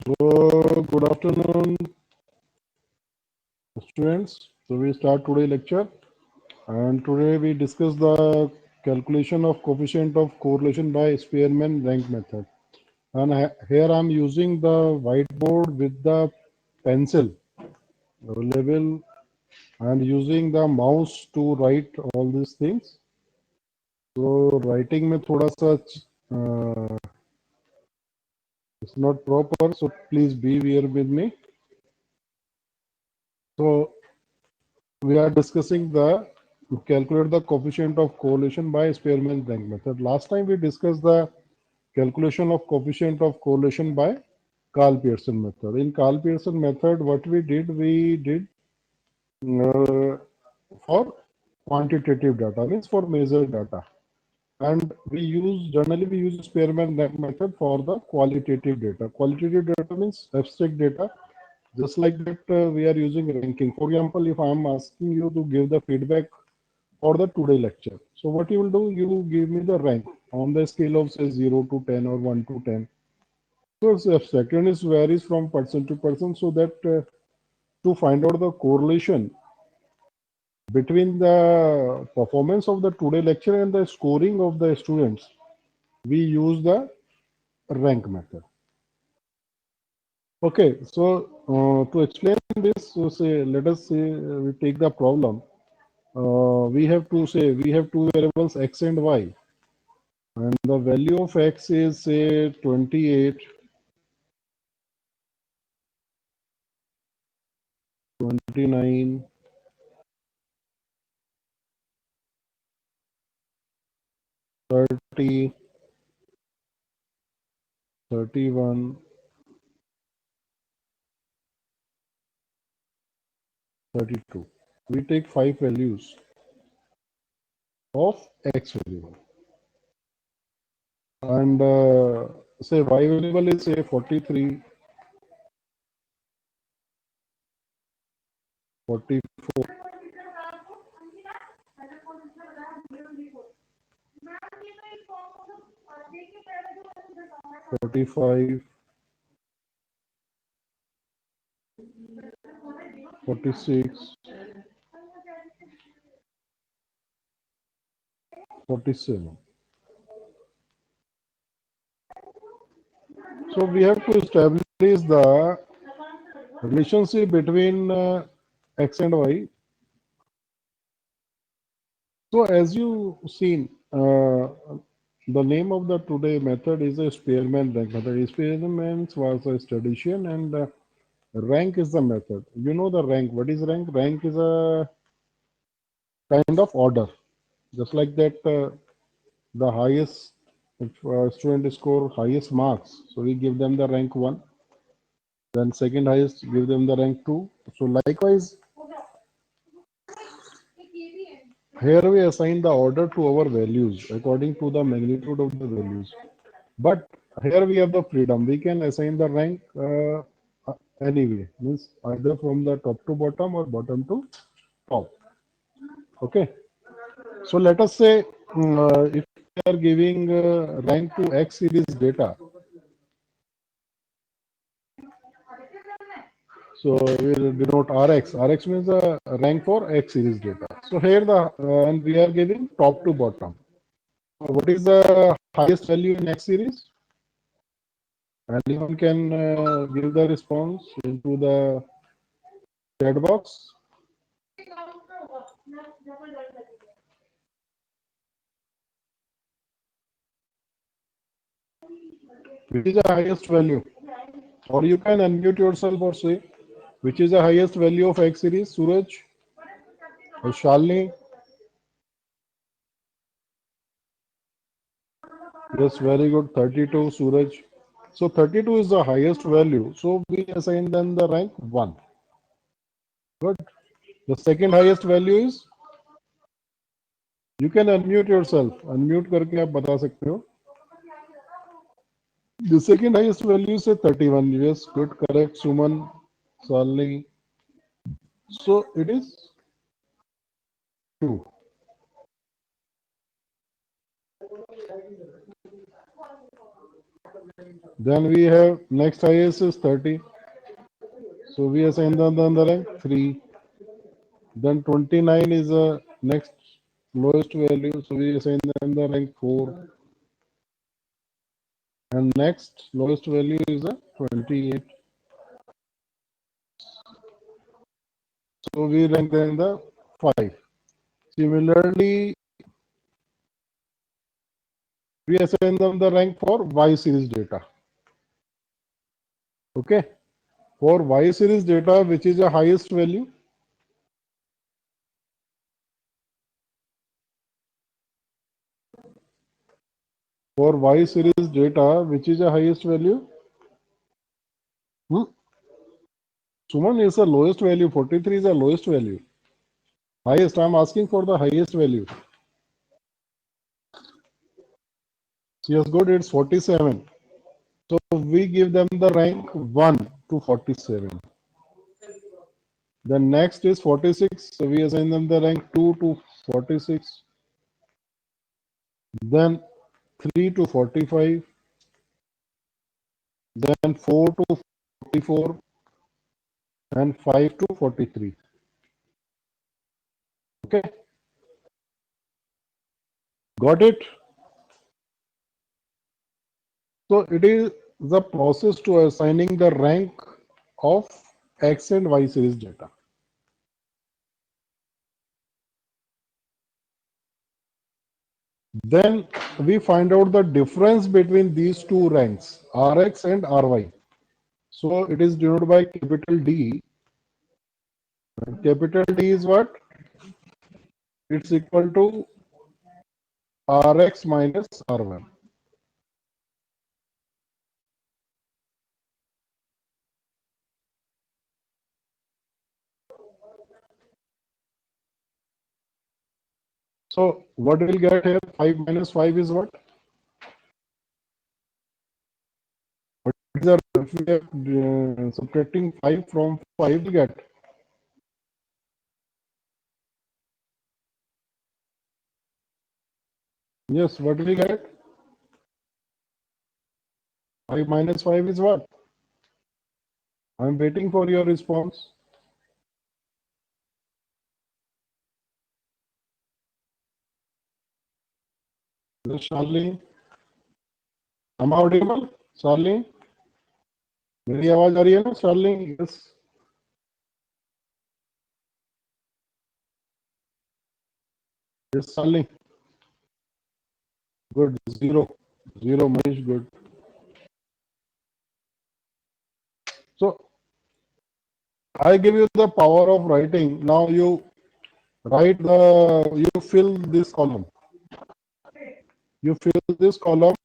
So, good afternoon, students. So, we start today lecture, and today we discuss the calculation of coefficient of correlation by Spearman rank method. And here I am using the whiteboard with the pencil available and using the mouse to write all these things. So, writing में थोड़ा सा it's not proper, so please be here with me. So, we are discussing the to calculate the coefficient of correlation by Spearman rank method. Last time we discussed the calculation of coefficient of correlation by Karl Pearson method. In Karl Pearson method, what we did uh, for quantitative data, means for measured data. And generally we use Spearman rank method for the qualitative data. Qualitative data means abstract data. Just like that, we are using ranking. For example, if I am asking you to give the feedback for the today lecture. So what you will do, you give me the rank on the scale of say 0 to 10 or 1 to 10. So it's abstract and it varies from person to person, so that to find out the correlation between the performance of the today lecture and the scoring of the students, we use the rank method. Okay, so to explain this, so say let us say we take the problem. We have two variables x and y. And the value of x is say 28, 29, 30, 31, 32. We take 5 values of x variable. And say y variable is say 43, 44, 45, 46, 47. So we have to establish the relationship between x and y. So as you seen, the name of the today method is a Spearman rank method. Spearman was a statistician, and rank is the method. You know the rank. What is rank? Rank is a kind of order. Just like that, the highest, if student score highest marks, so we give them the rank 1. Then second highest, give them the rank 2. So likewise, here we assign the order to our values according to the magnitude of the values. But here we have the freedom. We can assign the rank anyway, means either from the top to bottom or bottom to top. Okay. So let us say if we are giving rank to X series data, so we will denote RX. RX means the rank for X series data. So here and we are giving top to bottom. What is the highest value in X series? Anyone can give the response into the chat box. Which is the highest value? Or you can unmute yourself or say, which is the highest value of X series? Suraj or Shalini? Yes, very good. 32, Suraj. So 32 is the highest value. So we assign then the rank 1. Good. The second highest value is, you can unmute yourself. Unmute करके आप बता सकते हो. The second highest value is 31. Yes, good, correct, Suman, Salni. So it is 2. Then we have next highest is 30. So we assign them the rank 3. Then 29 is the next lowest value. So we assign them the rank 4. And next lowest value is the 28. So we rank them the 5. Similarly, we assign them the rank for Y series data. Okay. For Y series data, which is the highest value, for Y series data, which is the highest value? Hmm? Suman is the lowest value. 43 is the lowest value. Highest. I'm asking for the highest value. CS good. It's 47. So we give them the rank 1 to 47. Then next is 46. So we assign them the rank 2 to 46. Then 3 to 45. Then 4 to 44. And 5 to 43. Okay. Got it? So it is the process to assigning the rank of X and Y series data. Then we find out the difference between these two ranks, Rx and Ry. So it is denoted by capital D. And capital D is what? It's equal to Rx minus R1. So what we'll get here, 5 minus 5 is what? What is the, if we are subtracting 5 from 5, we get. Yes, what we get? 5 minus 5 is what? I'm waiting for your response. Yes, Charlie, am I audible? Charlie, मेरी आवाज आ रही है ना Charlie? Yes. Yes, Charlie. Good. 0. 0, Manish, good. So I give you the power of writing. Now you write you fill this column. You fill this column,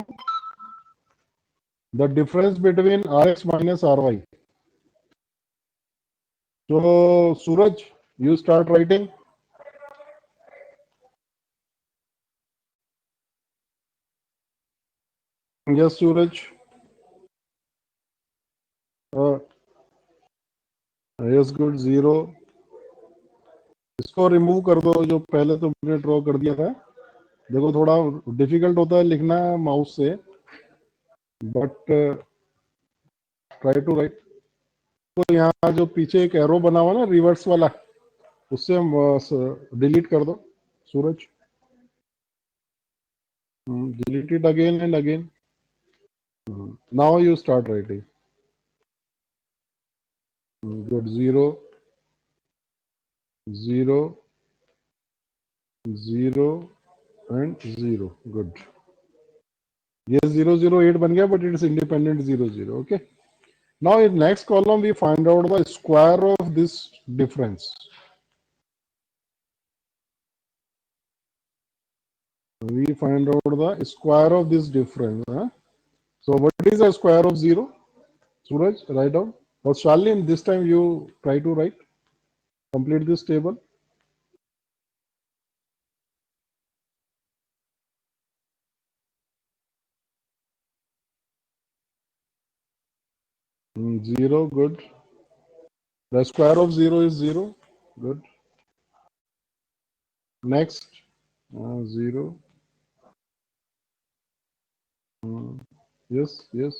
the difference between Rx minus Ry. So Suraj, you start writing. Yes, Suraj. Uh, yes, good. 0. इसको remove कर दो जो पहले तुमने draw कर दिया था. देखो थोड़ा डिफिकल्ट होता है लिखना माउस से, बट ट्राई टू राइट. तो यहाँ जो पीछे एक एरो बना हुआ ना रिवर्स वाला, उससे डिलीट कर दो Suraj. Delete it again and again. Now you start writing. Good. 0, 0, 0 and 0. Good. ये 008 बन गया, but it's independent 00. Okay. Now in next column we find out the square of this difference. We find out the square of this difference. Huh? So what is the square of 0? Suraj, write down. Or Shalin, this time you try to write. Complete this table. Zero, good. The square of 0 is 0. Good. Next, 0. Yes, yes.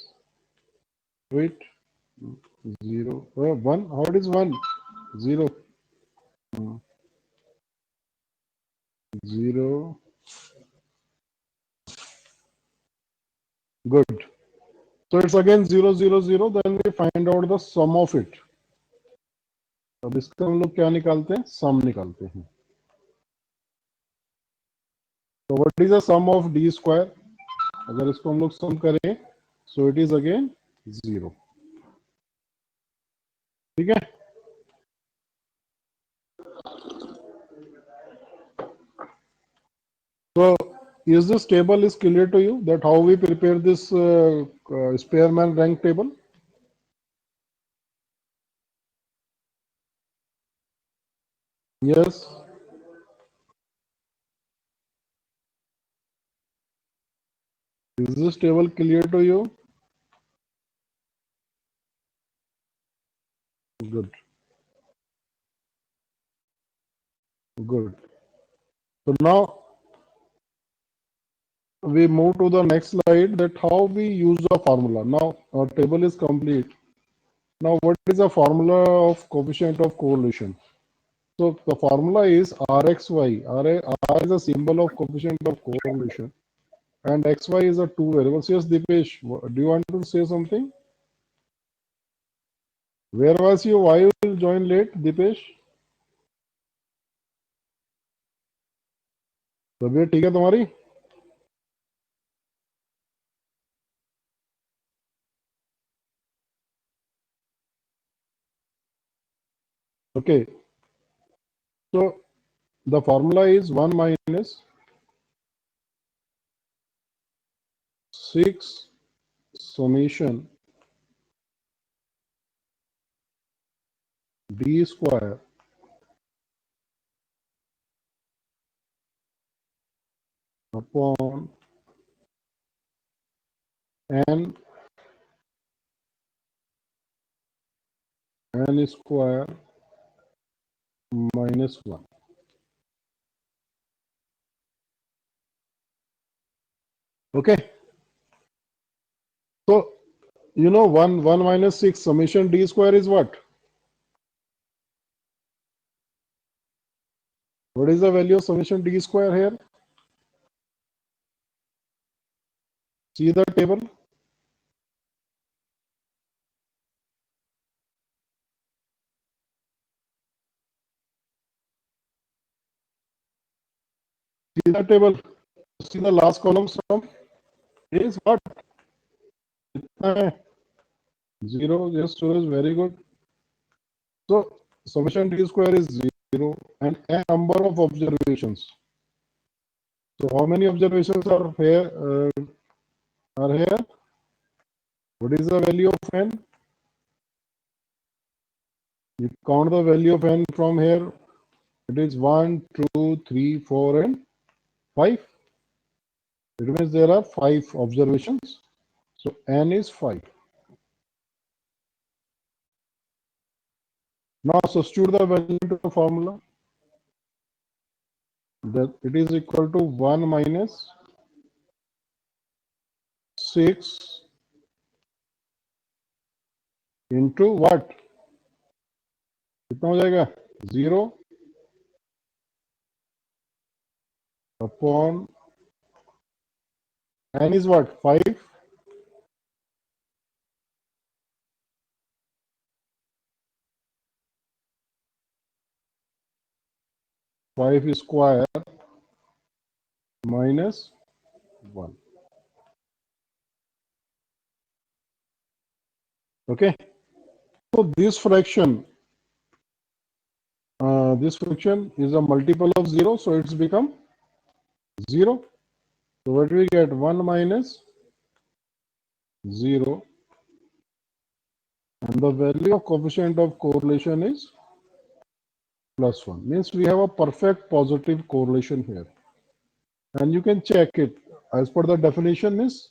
Wait. 0. 1. How it is 1? 0. 0. Good. So it's again 0, 0, 0. Then we find out the sum of it. अब इसका हम लोग क्या निकालते हैं? सम निकालते हैं. So what is the sum of d square? अगर इसको हम लोग सम करें, so it is again 0. ठीक है? So is this table is clear to you that how we prepare this Spearman rank table? Yes. Is this table clear to you? Good. Good. So now we move to the next slide, that how we use the formula. Now our table is complete. Now what is the formula of coefficient of correlation? So the formula is Rxy. R is a symbol of coefficient of correlation and xy is a two variables. Yes, Dipesh, do you want to say something? Where was you? Why you will join late, Dipesh? तबीयत ठीक है तुम्हारी? Okay. So the formula is 1 minus 6 summation d square upon n square minus 1. Okay. So you know 1 minus 6 summation d square is what? What is the value of summation d square here? See the table. See the table. See the last column sum is what? 0. Yes, Suraj, very good. So summation d square is 0 and a number of observations. So how many observations are here? What is the value of n? You count the value of n from here. It is 1, 2, 3, 4, and 5. It means there are 5 observations. So n is 5. Now substitute the value into the formula. That it is equal to 1 minus 6 into what? कितना हो जाएगा? 0 upon n is what? 5. 5 square minus 1. Okay. So this fraction is a multiple of 0, so it's become 0. So what do we get? 1 minus 0, and the value of coefficient of correlation is plus 1. Means we have a perfect positive correlation here. And you can check it. As per the definition is,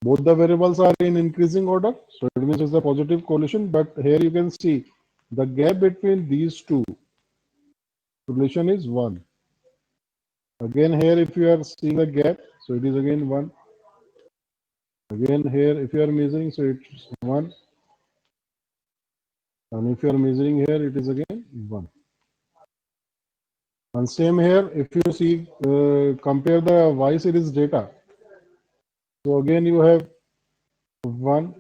both the variables are in increasing order. So it means it's a positive correlation. But here you can see the gap between these two relation is 1. Again here if you are seeing the gap, so it is again 1. Again here, if you are measuring, so it's 1. And if you are measuring here, it is again 1. And same here, if you see, compare the Y series data. So again you have 1.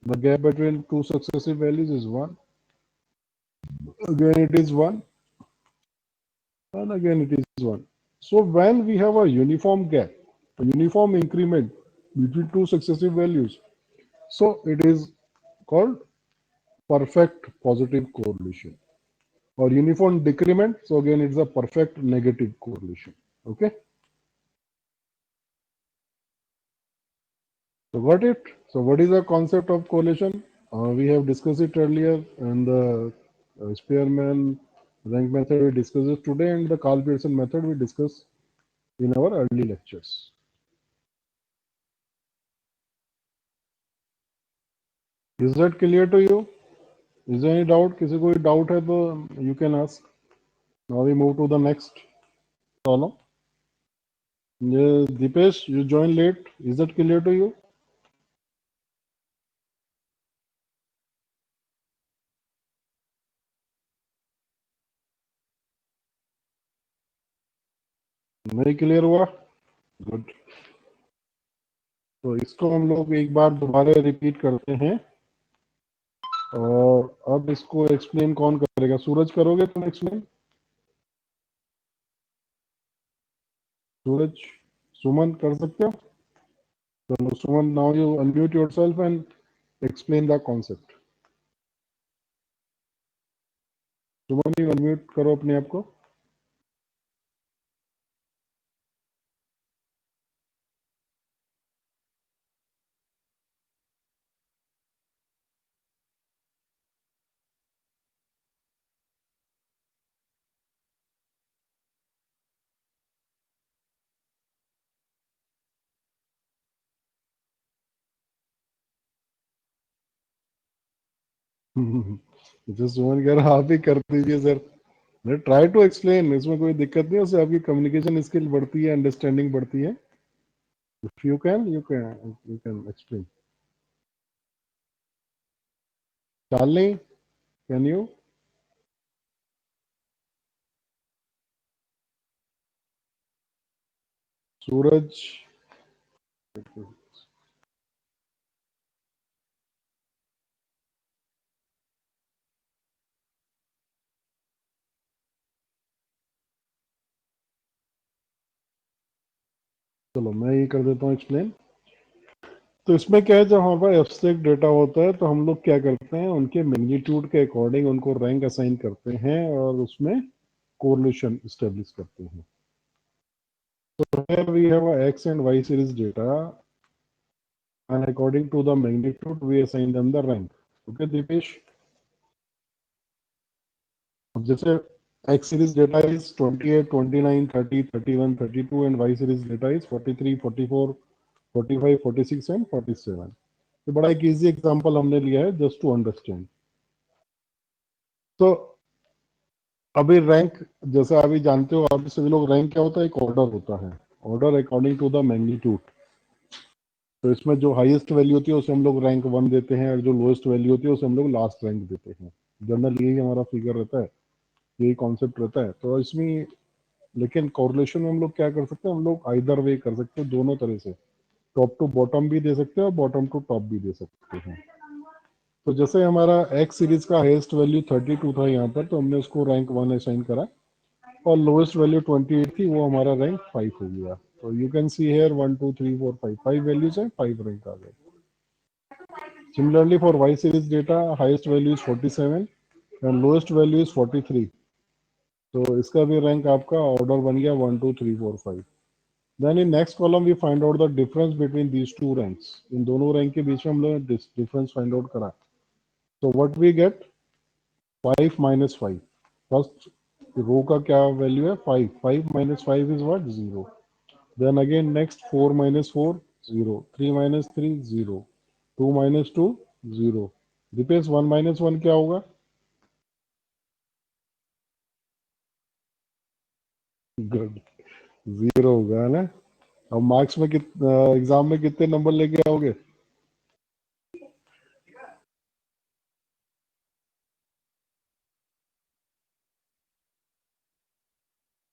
The gap between two successive values is 1. Again it is 1. And again it is 1. So when we have a uniform gap, a uniform increment between two successive values, so it is called perfect positive correlation. Or uniform decrement, so again it's a perfect negative correlation. Okay, so got it. So what is the concept of correlation? We have discussed it earlier, and the Spearman rank method we discussed it today, and the Carl Pearson method we discussed in our early lectures. Is that clear to you? Is there any doubt? किसी कोई doubt है तो you can ask. Now we move to the next column. Dipesh, you joined late. Is that clear to you? नहीं clear हुआ? Good. तो इसको हम लोग एक बार दोबारा रिपीट करते हैं और अब इसको एक्सप्लेन कौन करेगा? सूरज करोगे तुम एक्सप्लेन? सूरज, सुमन कर सकते हो? चलो Suman, now you unmute yourself and explain the concept. Suman, you unmute करो अपने आप को. जैसे सुमन कह रहा आप ही कर दीजिए सर. ट्राई टू एक्सप्लेन, इसमें कोई दिक्कत नहीं है, उससे आपकी कम्युनिकेशन स्किल बढ़ती है, अंडरस्टैंडिंग बढ़ती है. If you can explain. Shalini, can you? Suraj, चलो मैं ये कर देता हूँ एक्सप्लेन. तो इसमें क्या है, जब हमारे पास एब्स्ट्रैक्ट डेटा होता है तो हम लोग क्या करते हैं, उनके मैग्नीट्यूड के अकॉर्डिंग उनको रैंक असाइन करते हैं और उसमें कोरिलेशन एस्टेब्लिश करते हैं. तो here we have a x and y series data, and according to the magnitude we assign them the rank. Okay Dipesh, अब जैसे x series data is 28, 29, 30, 31, 32 and y series data is 43, 44, 45, 46 and 47. तो बड़ा एक easy example हमने लिया है just to understand. तो अभी रैंक, जैसे अभी जानते हो आप सभी लोग, रैंक क्या होता है? एक ऑर्डर होता है, order according to the magnitude. तो इसमें जो हाईएस्ट वैल्यू होती है उसे हम लोग रैंक 1 देते हैं और जो लोएस्ट वैल्यू होती है उसे हम लोग लास्ट रैंक देते हैं. जनरल यही हमारा फिगर रहता है, यही कॉन्सेप्ट रहता है. तो इसमें लेकिन कोरिलेशन में हम लोग क्या कर सकते हैं, हम लोग आइदर वे कर सकते हैं, दोनों तरह से. टॉप टू बॉटम भी दे सकते हैं और बॉटम टू टॉप भी दे सकते हैं. तो जैसे हमारा एक्स सीरीज का हाईएस्ट वैल्यू 32 था यहाँ पर, तो हमने उसको रैंक 1 असाइन करा और लोएस्ट वैल्यू 28 थी, वो हमारा रैंक 5 हो गया. तो you can see here 1 2 3 4 5 5 values है, 5 रैंक आ गए. Similarly for Y series data, highest value is 47 and lowest value is 43. तो इसका भी रैंक आपका ऑर्डर बन गया 1 2 3 4 5. Then in next column we find out the difference between these two ranks. इन दोनों रैंक के बीच में हम लोग डिफरेंस फाइंड आउट करा. तो what we get, 5 minus 5. First row का क्या वैल्यू है? 5. 5 minus 5 is what? 0. Then again next 4 minus 4, 0. 3 minus 3, 0. 2 minus 2, 0. Dipesh, 1 minus 1 क्या होगा? गुड, 0 होगा ना. अब मार्क्स में एग्जाम में कितने नंबर लेके आओगे?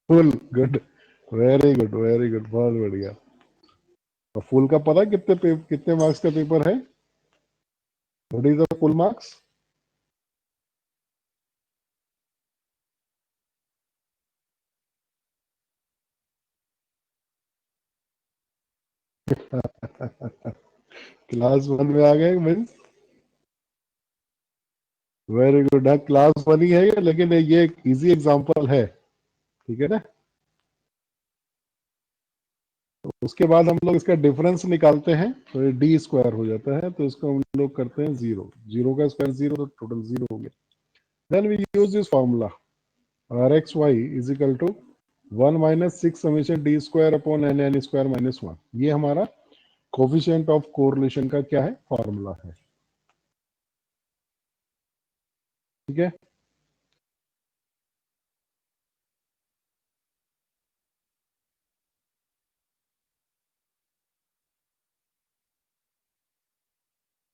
Full good, very good very good, बहुत बढ़िया। और फुल का पता है कितने मार्क्स का पेपर है? What is the full marks? Class one में आ गए मीन्स वेरी गुड। हाँ, क्लास वन ही है ये, लेकिन ये एक इजी एग्जांपल है, ठीक है ना। तो उसके बाद हम लोग इसका डिफरेंस निकालते हैं, तो ये डी स्क्वायर हो जाता है, तो इसको हम लोग करते हैं जीरो, जीरो का स्क्वायर जीरो, तो टोटल जीरो हो गया। Then we use this formula, R X Y is equal to one minus six summation D square upon N N square minus one. ये हमारा कोफिशिएंट ऑफ कोरिलेशन का क्या है, formula है, ठीक है।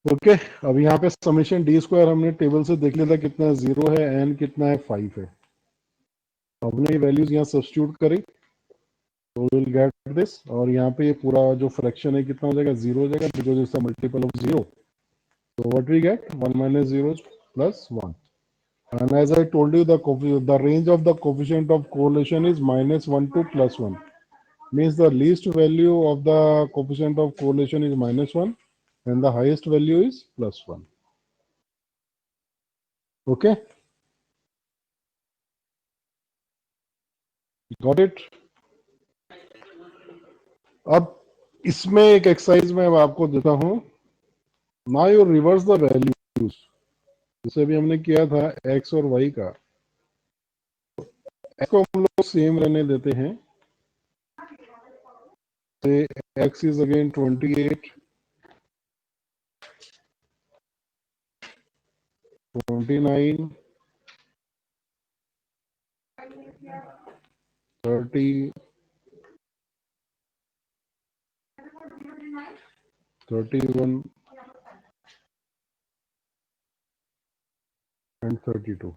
ओके, अब यहाँ पे समेशन डी स्क्वायर हमने टेबल से देख लिया था कितना, जीरो है, एन कितना है, फाइव है। हमने ये वैल्यूज यहाँ सब्स्टिट्यूट करी, तो विल गेट दिस, और यहाँ पे ये पूरा जो फ्रैक्शन है कितना हो जाएगा, जीरो हो जाएगा, because it's a multiple of zero. So what we get? 1 minus 0 plus 1. And as I told you, the range of the coefficient of correlation is minus 1 to plus 1. Means the least value of the coefficient of correlation is minus 1 and the highest value is plus 1. Okay? Got it? अब इसमें एक exercise में आपको देता हूं। Now you reverse the values, जैसे भी हमने किया था एक्स और वाई का, एक्स को हम लोग सेम रहने देते हैं। X is again 28, 29, 30, 31 and 32।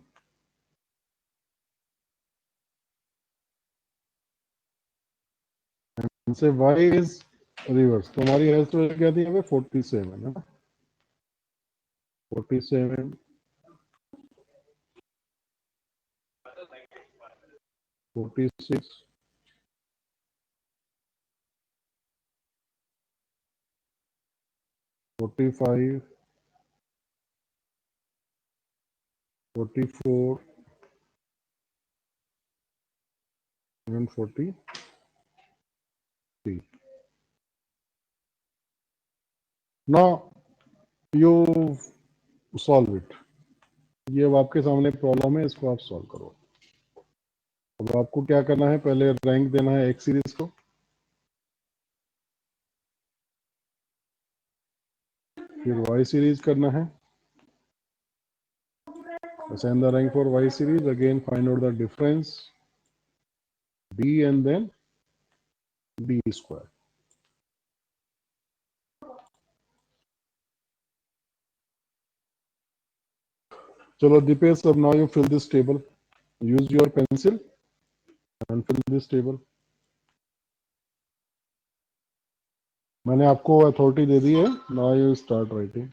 इनसे y इज रिवर्स, तो हमारी हाईएस्ट वैल्यू क्या थी यहाँ पे, 47 है ना, 47, 46, 45, 44 and 43। Now you solve it. ये अब आपके सामने प्रॉब्लम है, इसको आप सॉल्व करो। अब आपको क्या करना है, पहले रैंक देना है एक्स सीरीज को, फिर वाई सीरीज करना है, assign the rank for y series, again find out the difference d and then d square। चलो दीपेश, अब now you fill this table, use your pencil and fill this table। मैंने आपको authority दे दी है, now you start writing।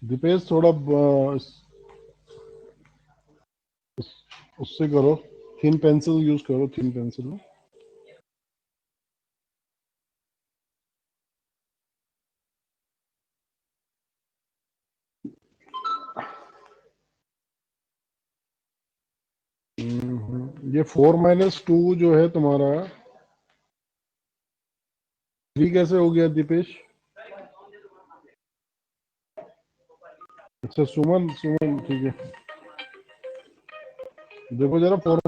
Dipesh थोड़ा उससे करो, thin pencil use करो, thin pencil. ये 4 - 2 जो है तुम्हारा 3 कैसे हो गया दीपेश? अच्छा सुमन, सुमन ठीक है। देखो जरा 4 -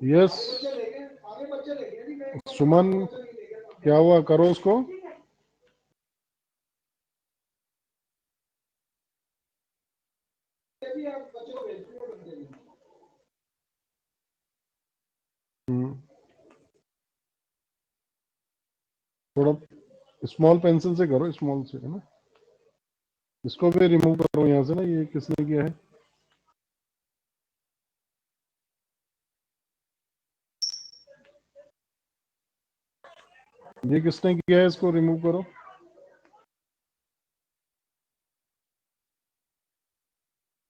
यस सुमन, क्या हुआ, करो उसको। थोड़ा स्मॉल पेंसिल से करो, स्मॉल से है ना। इसको भी रिमूव करो यहाँ से ना, ये किसने किया है? ये किसने किया है, इसको रिमूव करो।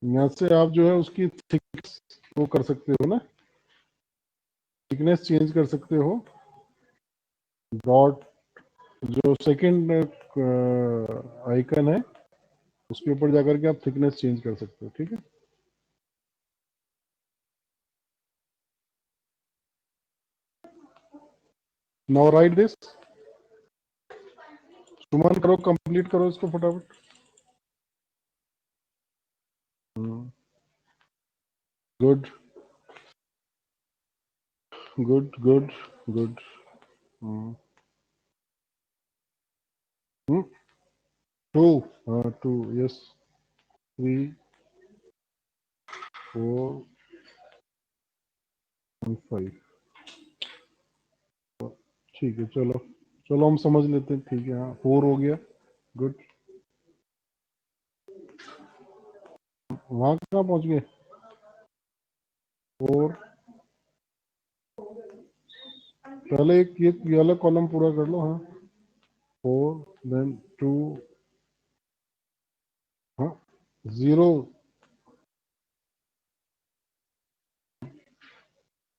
यहाँ से आप जो है उसकी थिक वो कर सकते हो ना, थिकनेस चेंज कर सकते हो। डॉट जो सेकंड आइकन है उसके ऊपर जाकर के आप थिकनेस चेंज कर सकते हो, ठीक है। Now right this. सुमन करो, कंप्लीट करो इसको फटाफट। Good good good good. Two, हाँ 2, यस। 3 4 5, ठीक है। चलो चलो हम समझ लेते हैं, ठीक है। हाँ 4 हो गया, गुड। वहां कहाँ पहुंच गए? 4, पहले एक ये वाला कॉलम पूरा कर लो। हाँ 4 देन 2, हाँ 0।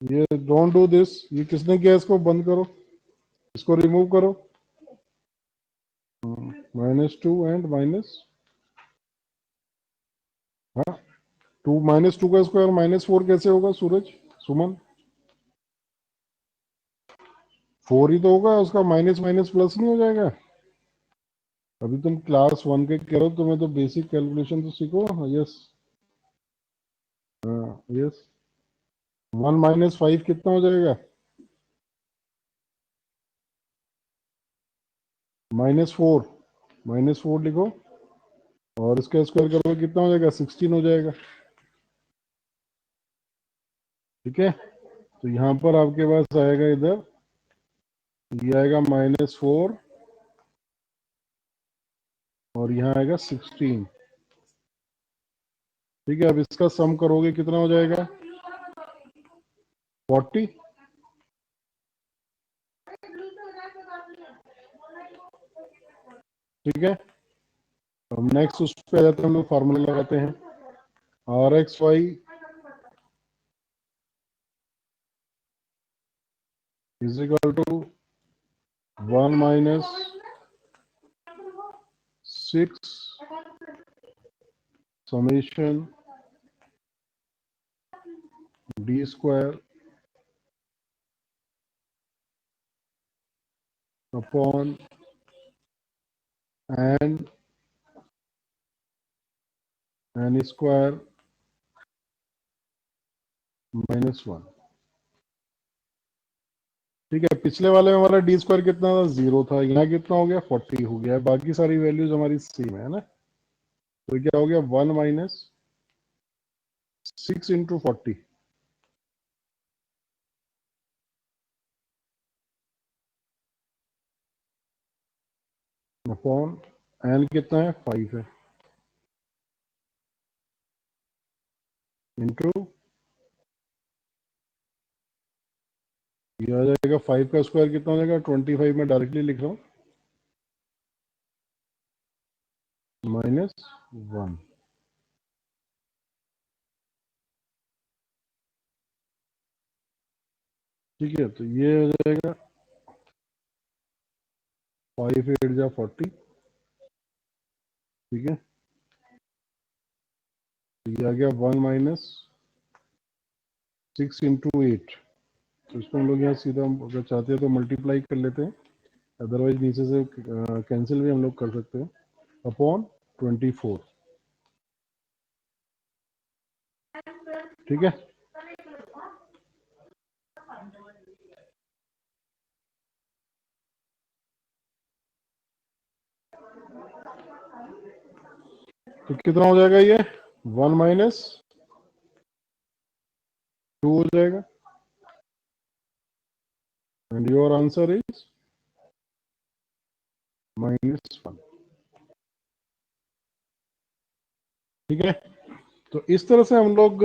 ये डोंट डू दिस, ये किसने किया? इसको बंद करो, इसको रिमूव करो। -2 एंड माइनस, हाँ 2 -2 का स्क्वायर -4 कैसे होगा सूरज, सुमन? 4 ही तो होगा, उसका माइनस माइनस प्लस नहीं हो जाएगा? अभी तुम क्लास 1 के कह रहे हो, तुम्हें तो बेसिक कैलकुलेशन तो सीखो। यस, हाँ यस। 1 -5 कितना हो जाएगा? -4, -4 लिखो, और इसका स्क्वायर करोगे कितना हो जाएगा? 16 हो जाएगा। ठीक है, तो यहाँ पर आपके पास आएगा, इधर ये आएगा -4, और यहाँ आएगा 16। ठीक है, अब इसका सम करोगे कितना हो जाएगा? 40। ठीक है, अब नेक्स्ट उस पे आ जाते हैं, हम लोग फार्मूला लगाते हैं। RXY is equal to 1 -6 summation D square upon N N square -1। ठीक है, पिछले वाले में हमारा डी स्क्वायर कितना था? 0 था। यहाँ कितना हो गया? 40 हो गया। बाकी सारी वैल्यूज हमारी सेम है ना। तो क्या हो गया? 1 -6 इंटू 40 अपॉन एन कितना है? 5 है, इंटू ये आ जाएगा 5 का स्क्वायर कितना हो जाएगा? 25 में डायरेक्टली लिख रहा हूँ, -1। ठीक है, तो ये हो जाएगा 5 8 जा 40। ठीक है, तो ये आ गया 1 -6 इंटू 8। तो इसको हम लोग यहाँ सीधा, अगर चाहते हैं तो मल्टीप्लाई कर लेते हैं, अदरवाइज नीचे से कैंसिल भी हम लोग कर सकते हैं, अपॉन 24। ठीक है, तो कितना हो जाएगा ये? 1 -2 हो जाएगा, एंड योर आंसर इज -1। ठीक है, तो इस तरह से हम लोग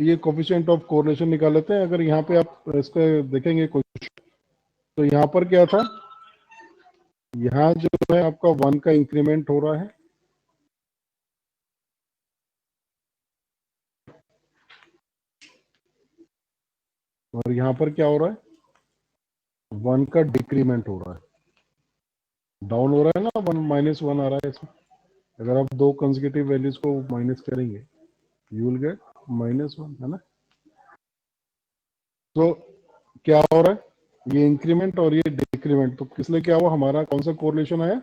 ये कोफिशिएंट ऑफ कोरिलेशन निकाल लेते हैं। अगर यहाँ पे आप इसका देखेंगे कुछ, तो यहाँ पर क्या था? यहाँ जो है आपका 1 का इंक्रीमेंट हो रहा है, और यहाँ पर क्या हो रहा है? 1 का डिक्रीमेंट हो रहा है, डाउन हो रहा है ना। 1 -1 आ रहा है इसमें। अगर आप दो कंसेक्यूटिव वैल्यूज को माइनस करेंगे, यू विल गेट -1, है ना। तो क्या हो रहा है? ये इंक्रीमेंट और ये डिक्रीमेंट, तो किस लिए क्या हुआ? हमारा कौन सा कोरिलेशन आया?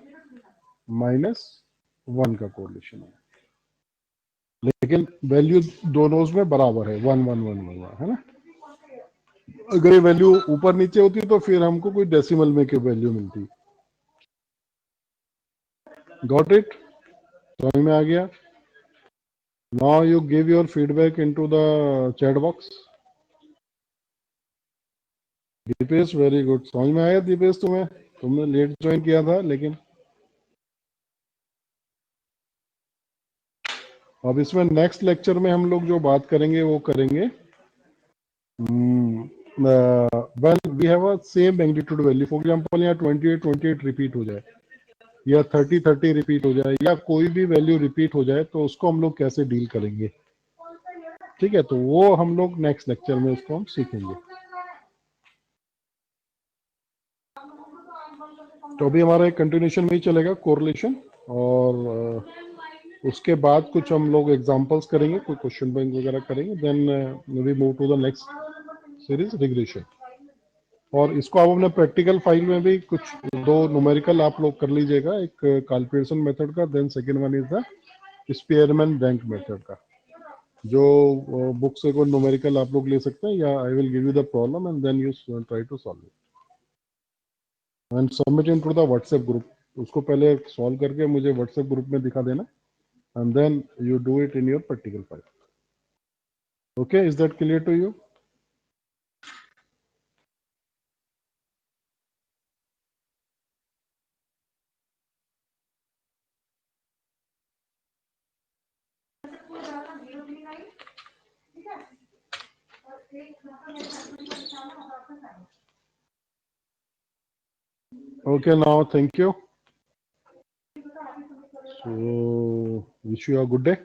-1 का कोरिलेशन आया, लेकिन वैल्यू दोनों में बराबर है, 1 1 1 1, है ना। अगर ये वैल्यू ऊपर नीचे होती तो फिर हमको कोई डेसिमल में की वैल्यू मिलती। Got it? समझ में आ गया? Now you give your feedback into the chat box. Dipesh, very good. समझ में आया दीपेश तुम्हें? तुमने लेट ज्वाइन किया था, लेकिन अब इसमें नेक्स्ट लेक्चर में हम लोग जो बात करेंगे वो करेंगे, well we have a same magnitude value. For example यहाँ 28 28 रिपीट हो जाए, या 30 30 रिपीट हो जाए, या कोई भी वैल्यू रिपीट हो जाए, तो उसको हम लोग कैसे डील करेंगे। ठीक है, तो वो हम लोग नेक्स्ट लेक्चर में उसको हम सीखेंगे। तो अभी हमारा एक कंटिन्यूशन में ही चलेगा कोरिलेशन, और उसके बाद कुछ हम लोग एग्जांपल्स करेंगे, कोई क्वेश्चन बैंक वगैरह करेंगे, then we move to the next series regression. और इसको आप अपने प्रैक्टिकल फाइल में भी कुछ दो न्यूमेरिकल आप लोग कर लीजिएगा, एक कैलकुलेशन मेथड का, then second one is the Spearman rank method का, जो बुक से कोई न्यूमेरिकल आप लोग ले सकते हैं, या I will give you the problem and then you try to solve it and submit in to the WhatsApp group. उसको पहले सॉल्व करके मुझे व्हाट्सएप ग्रुप में दिखा देना, and then you do it in your practical file. Okay, is that clear to you? Okay, now thank you. So wish you a good day.